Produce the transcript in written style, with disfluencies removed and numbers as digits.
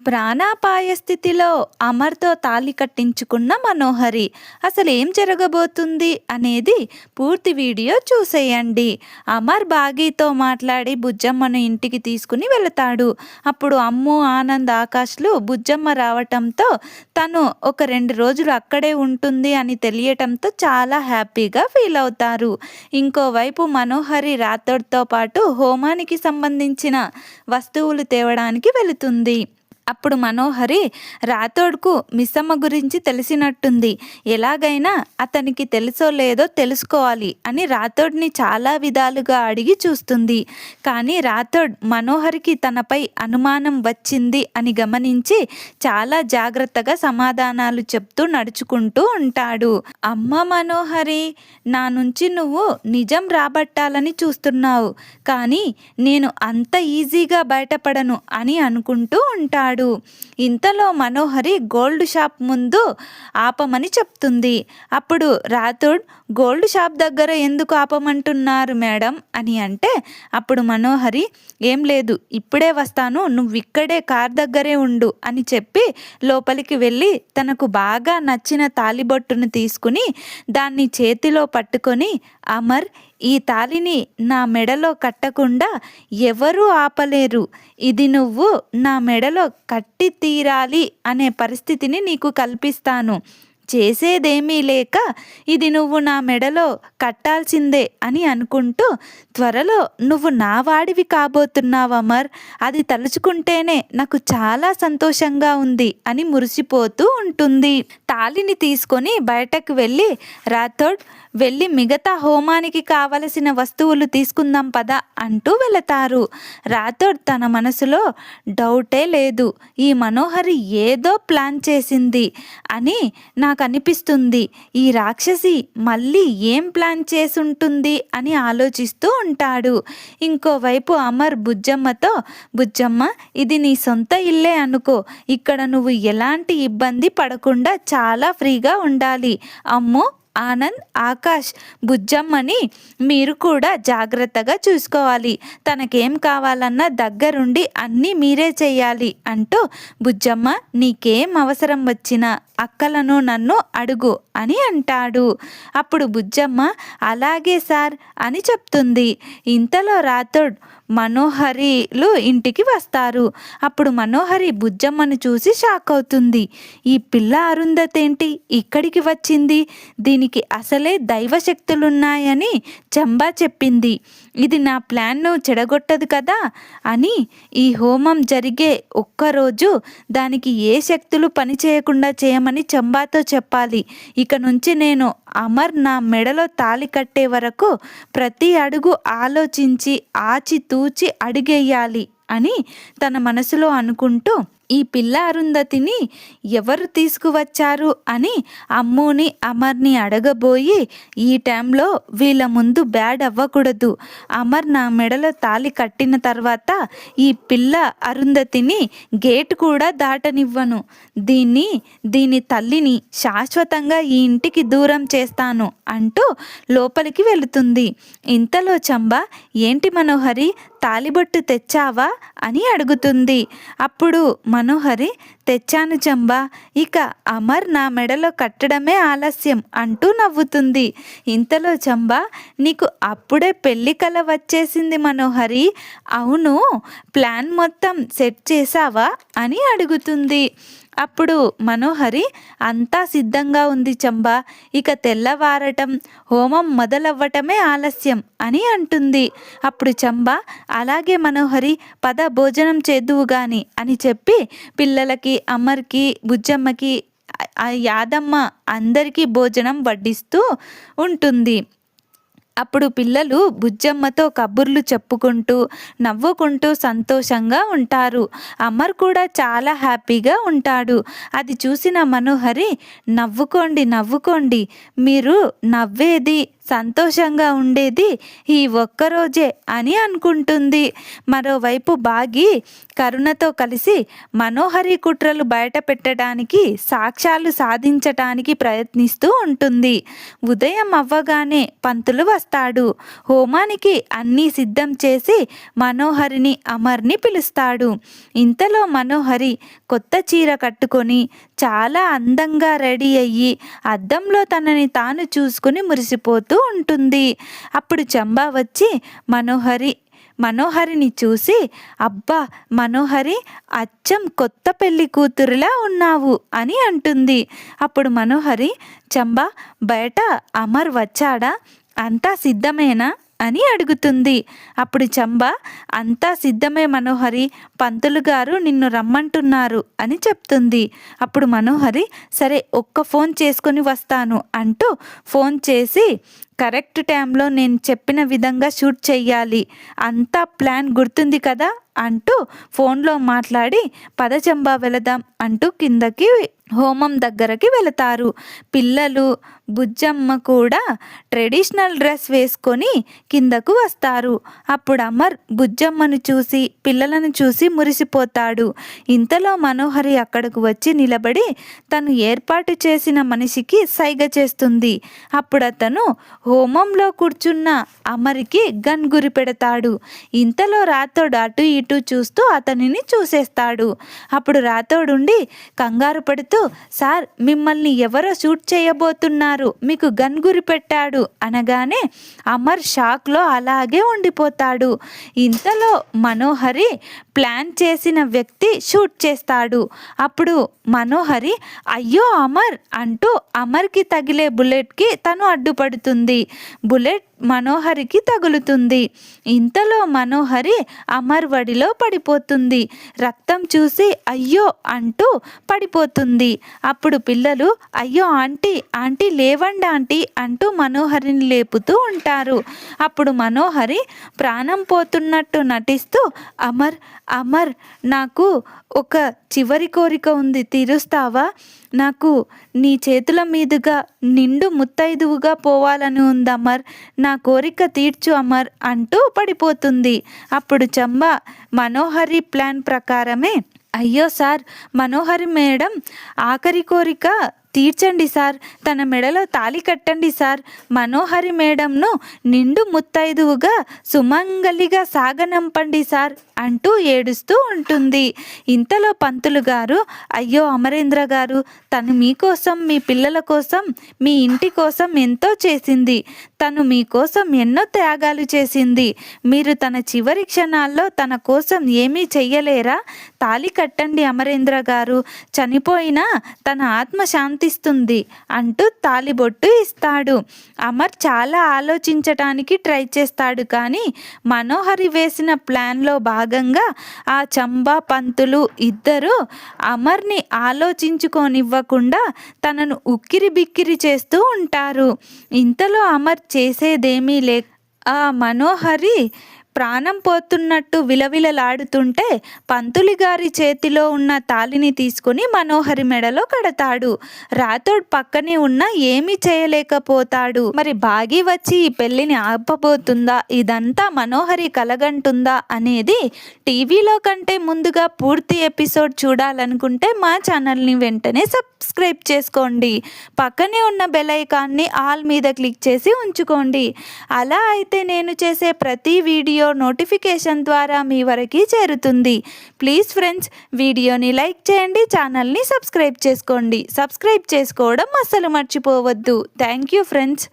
ప్రాణాపాయ స్థితిలో అమర్‌తో తాళి కట్టించుకున్న మనోహరి. అసలేం జరగబోతుంది అనేది పూర్తి వీడియో చూసేయండి. అమర్ బాగీతో మాట్లాడి బుజ్జమ్మను ఇంటికి తీసుకుని వెళతాడు. అప్పుడు అమ్ము, ఆనంద్, ఆకాష్లు బుజ్జమ్మ రావటంతో తను ఒక 2 రోజులు అక్కడే ఉంటుంది అని తెలియటంతో చాలా హ్యాపీగా ఫీల్ అవుతారు. ఇంకోవైపు మనోహరి రాథోడ్‌తో పాటు హోమానికి సంబంధించిన వస్తువులు తేవడానికి వెళుతుంది. అప్పుడు మనోహరి రాథోడ్‌కు మిస్సమ్మ గురించి తెలిసినట్టుంది. ఎలాగైనా అతనికి తెలుసో లేదో తెలుసుకోవాలి అని రాథోడ్‌ని చాలా విధాలుగా అడిగి చూస్తుంది. కానీ రాథోడ్ మనోహరికి తనపై అనుమానం వచ్చింది అని గమనించి చాలా జాగ్రత్తగా సమాధానాలు చెప్తూ నడుచుకుంటూ ఉంటాడు. అమ్మ మనోహరి, నా నుంచి నువ్వు నిజం రాబట్టాలని చూస్తున్నావు, కానీ నేను అంత ఈజీగా బయటపడను అని అనుకుంటూ ఉంటాడు. ఇంతలో మనోహరి గోల్డ్ షాప్ ముందు ఆపమని చెప్తుంది. అప్పుడు రాథోడ్, గోల్డ్ షాప్ దగ్గర ఎందుకు ఆపమంటున్నారు మేడం అని అంటే, అప్పుడు మనోహరి, ఏం లేదు, ఇప్పుడే వస్తాను, నువ్వు ఇక్కడే కార్ దగ్గరే ఉండు అని చెప్పి లోపలికి వెళ్ళి తనకు బాగా నచ్చిన తాళిబొట్టును తీసుకుని దాన్ని చేతిలో పట్టుకొని, అమర్, ఈ తాళిని నా మెడలో కట్టకుండా ఎవరూ ఆపలేరు. ఇది నువ్వు నా మెడలో కట్టి తీరాలి అనే పరిస్థితిని నీకు కల్పిస్తాను. చేసేదేమీ లేక ఇది నువ్వు నా మెడలో కట్టాల్సిందే అని అనుకుంటూ, త్వరలో నువ్వు నా వాడివి కాబోతున్నావు అమర్, అది తలుచుకుంటేనే నాకు చాలా సంతోషంగా ఉంది అని మురిసిపోతూ ఉంటుంది. తాళిని తీసుకొని బయటకు వెళ్ళి రాథోడ్, వెళ్ళి మిగతా హోమానికి కావలసిన వస్తువులు తీసుకుందాం పద అంటూ వెళతారు. రాథోడ్ తన మనసులో డౌటే లేదు, ఈ మనోహరి ఏదో ప్లాన్ చేసింది అని నాకు అనిపిస్తుంది. ఈ రాక్షసి మళ్ళీ ఏం ప్లాన్ చేసుంటుంది అని ఆలోచిస్తూ ఉంటాడు. ఇంకోవైపు అమర్ బుజ్జమ్మతో, బుజ్జమ్మ, ఇది నీ సొంత ఇల్లే అనుకో, ఇక్కడ నువ్వు ఎలాంటి ఇబ్బంది పడకుండా చాలా ఫ్రీగా ఉండాలి. అమ్మో, ఆనంద్, ఆకాష్, బుజ్జమ్మని మీరు కూడా జాగ్రత్తగా చూసుకోవాలి. తనకేం కావాలన్నా దగ్గరుండి అన్నీ మీరే చెయ్యాలి అంటూ, బుజ్జమ్మ, నీకేం అవసరం వచ్చినా అక్కలను నన్ను అడుగు అని అంటాడు. అప్పుడు బుజ్జమ్మ అలాగే సార్ అని చెప్తుంది. ఇంతలో రాథోడ్, మనోహరిలు ఇంటికి వస్తారు. అప్పుడు మనోహరి బుజ్జమ్మను చూసి షాక్ అవుతుంది. ఈ పిల్ల అరుంధతేంటి ఇక్కడికి వచ్చింది? దీనికి అసలే దైవశక్తులున్నాయని చంబా చెప్పింది. ఇది నా ప్లాన్ను చెడగొట్టదు కదా అని ఈ హోమం జరిగే ఒక్కరోజు దానికి ఏ శక్తులు పనిచేయకుండా చేయమని చంబాతో చెప్పాలి. ఇక నుంచి నేను అమర్ నా మెడలో తాళి కట్టే వరకు ప్రతి అడుగు ఆలోచించి ఆచితూచి అడుగేయాలి అని తన మనసులో అనుకుంటూ, ఈ పిల్ల అరుంధతిని ఎవరు తీసుకువచ్చారు అని అమ్ముని, అమర్ని అడగబోయి, ఈ టైంలో వీళ్ళ ముందు బ్యాడ్ అవ్వకూడదు. అమర్ నా మెడలో తాళి కట్టిన తర్వాత ఈ పిల్ల అరుంధతిని గేట్ కూడా దాటనివ్వను. దీని తల్లిని శాశ్వతంగా ఈ ఇంటికి దూరం చేస్తాను అంటూ లోపలికి వెళుతుంది. ఇంతలో చంబా, ఏంటి మనోహరి, తాలిబొట్టు తెచ్చావా అని అడుగుతుంది. అప్పుడు మనోహరి, తెచ్చాను చంబా, ఇక అమర్ నా మెడలో కట్టడమే ఆలస్యం అంటూ నవ్వుతుంది. ఇంతలో చంబా, నీకు అప్పుడే పెళ్లి కల వచ్చేసింది మనోహరి, అవును, ప్లాన్ మొత్తం సెట్ చేసావా అని అడుగుతుంది. అప్పుడు మనోహరి, అంతా సిద్ధంగా ఉంది చంబా, ఇక తెల్లవారటం, హోమం మొదలవ్వటమే ఆలస్యం అని అంటుంది. అప్పుడు చంబా, అలాగే మనోహరి, పద భోజనం చేద్దువు గాని అని చెప్పి పిల్లలకి, అమర్కి, బుజ్జమ్మకి, యాదమ్మ అందరికీ భోజనం వడ్డిస్తూ ఉంటుంది. అప్పుడు పిల్లలు బుజ్జమ్మతో కబుర్లు చెప్పుకుంటూ నవ్వుకుంటూ సంతోషంగా ఉంటారు. అమర్ కూడా చాలా హ్యాపీగా ఉంటాడు. అది చూసిన మనోహరి, నవ్వుకోండి నవ్వుకోండి, మీరు నవ్వేది సంతోషంగా ఉండేది ఈ ఒక్కరోజే అని అనుకుంటుంది. మరోవైపు బాగి కరుణతో కలిసి మనోహరి కుట్రలు బయట పెట్టడానికి, సాక్ష్యాలు సాధించటానికి ప్రయత్నిస్తూ ఉంటుంది. ఉదయం అవ్వగానే పంతులు వస్తాడు. హోమానికి అన్నీ సిద్ధం చేసి మనోహరిని, అమర్ని పిలుస్తాడు. ఇంతలో మనోహరి కొత్త చీర కట్టుకొని చాలా అందంగా రెడీ అయ్యి అద్దంలో తనని తాను చూసుకుని మురిసిపోతూ ఉంటుంది. అప్పుడు చంబా వచ్చి మనోహరిని చూసి, అబ్బా మనోహరి, అచ్చం కొత్త పెళ్లి కూతురులా ఉన్నావు అని అంటుంది. అప్పుడు మనోహరి, చంబా బయట అమర్ వచ్చాడా, అంతా సిద్ధమేనా అని అడుగుతుంది. అప్పుడు చంబా, అంతా సిద్ధమే మనోహరి, పంతులు గారు నిన్ను రమ్మంటున్నారు అని చెప్తుంది. అప్పుడు మనోహరి, సరే ఒక్క ఫోన్ చేసుకొని వస్తాను అంటూ ఫోన్ చేసి, కరెక్ట్ టైంలో నేను చెప్పిన విధంగా షూట్ చెయ్యాలి, అంతా ప్లాన్ గుర్తుంది కదా అంటూ ఫోన్లో మాట్లాడి, పద చంబా వెళదాం అంటూ కిందకి హోమం దగ్గరకి వెళతారు. పిల్లలు, బుజ్జమ్మ కూడా ట్రెడిషనల్ డ్రెస్ వేసుకొని కిందకు వస్తారు. అప్పుడు అమర్ బుజ్జమ్మను చూసి పిల్లలను చూసి మురిసిపోతాడు. ఇంతలో మనోహరి అక్కడకు వచ్చి నిలబడి తను ఏర్పాటు చేసిన మనిషికి సైగ చేస్తుంది. అప్పుడు అతను హోమంలో కూర్చున్న అమర్కి గన్ గురి పెడతాడు. ఇంతలో రాథోడ్ అటు ఇటు చూస్తూ అతనిని చూసేస్తాడు. అప్పుడు రాథోడుండి కంగారు పడుతూ, సార్ మిమ్మల్ని ఎవరో షూట్ చేయబోతున్నారు, మీకు గన్ గురి పెట్టాడు అనగానే అమర్ షాక్లో అలాగే ఉండిపోతాడు. ఇంతలో మనోహరి ప్లాన్ చేసిన వ్యక్తి షూట్ చేస్తాడు. అప్పుడు మనోహరి, అయ్యో అమర్ అంటూ అమర్కి తగిలే బుల్లెట్కి తను అడ్డుపడుతుంది. బుల్లెట్ మనోహరికి తగులుతుంది. ఇంతలో మనోహరి అమర్ వడిలో పడిపోతుంది. రక్తం చూసి అయ్యో అంటూ పడిపోతుంది. అప్పుడు పిల్లలు, అయ్యో ఆంటీ ఆంటీ లేవండి ఆంటీ అంటూ మనోహరిని లేపుతూ ఉంటారు. అప్పుడు మనోహరి ప్రాణం పోతున్నట్టు నటిస్తూ, అమర్ అమర్ నాకు ఒక చివరి కోరిక ఉంది, తీరుస్తావా, నాకు నీ చేతుల మీదుగా నిండు ముత్తైదువుగా పోవాలని ఉంది అమర్, నా కోరిక తీర్చు అమర్ అంటూ పడిపోతుంది. అప్పుడు చంబా మనోహరి ప్లాన్ ప్రకారమే, అయ్యో సార్ మనోహరి మేడం ఆఖరి కోరిక తీర్చండి సార్, తన మెడలో తాళి కట్టండి సార్, మనోహరి మేడంను నిండు ముత్తైదువుగా సుమంగలిగా సాగనంపండి సార్ అంటూ ఏడుస్తూ ఉంటుంది. ఇంతలో పంతులు గారు, అయ్యో అమరేంద్ర గారు, తను మీకోసం, మీ పిల్లల కోసం, మీ ఇంటి కోసం ఎంతో చేసింది, తను మీకోసం ఎన్నో త్యాగాలు చేసింది, మీరు తన చివరి క్షణాల్లో తన కోసం ఏమీ చెయ్యలేరా, తాళి కట్టండి అమరేంద్ర గారు, చనిపోయినా తన ఆత్మ శాంతిస్తుంది అంటూ తాళిబొట్టు ఇస్తాడు. అమర్ చాలా ఆలోచించటానికి ట్రై చేస్తాడు, కానీ మనోహరి వేసిన ప్లాన్లో భాగంగా ఆ చంబా పంతులు ఇద్దరు అమర్ని ఆలోచించుకోనివ్వకుండా తనను ఉక్కిరి బిక్కిరి చేస్తూ ఉంటారు. ఇంతలో అమర్ చేసేదేమీ ఆ మనోహరి ప్రాణం పోతున్నట్టు విలవిలలాడుతుంటే పంతులి గారి చేతిలో ఉన్న తాళిని తీసుకుని మనోహరి మెడలో కడతాడు. రాథోడ్ పక్కనే ఉన్న ఏమీ చేయలేకపోతాడు. మరి బాగి వచ్చి ఈ పెళ్లిని ఆపబోతుందా, ఇదంతా మనోహరి కలగంటుందా అనేది టీవీలో కంటే ముందుగా పూర్తి ఎపిసోడ్ చూడాలనుకుంటే మా ఛానల్ని వెంటనే సబ్స్క్రైబ్ చేసుకోండి. పక్కనే ఉన్న బెల్ ఐకాన్ని ఆల్ మీద క్లిక్ చేసి ఉంచుకోండి. అలా అయితే నేను చేసే ప్రతి వీడియో నోటిఫికేషన్ ద్వారా మీ వరకు చేరుతుంది. ప్లీజ్ ఫ్రెండ్స్, వీడియోని లైక్ చేయండి, ఛానల్ని సబ్స్క్రైబ్ చేసుకోండి. సబ్స్క్రైబ్ చేసుకోవడం అస్సలు మర్చిపోవద్దు. Thank you friends.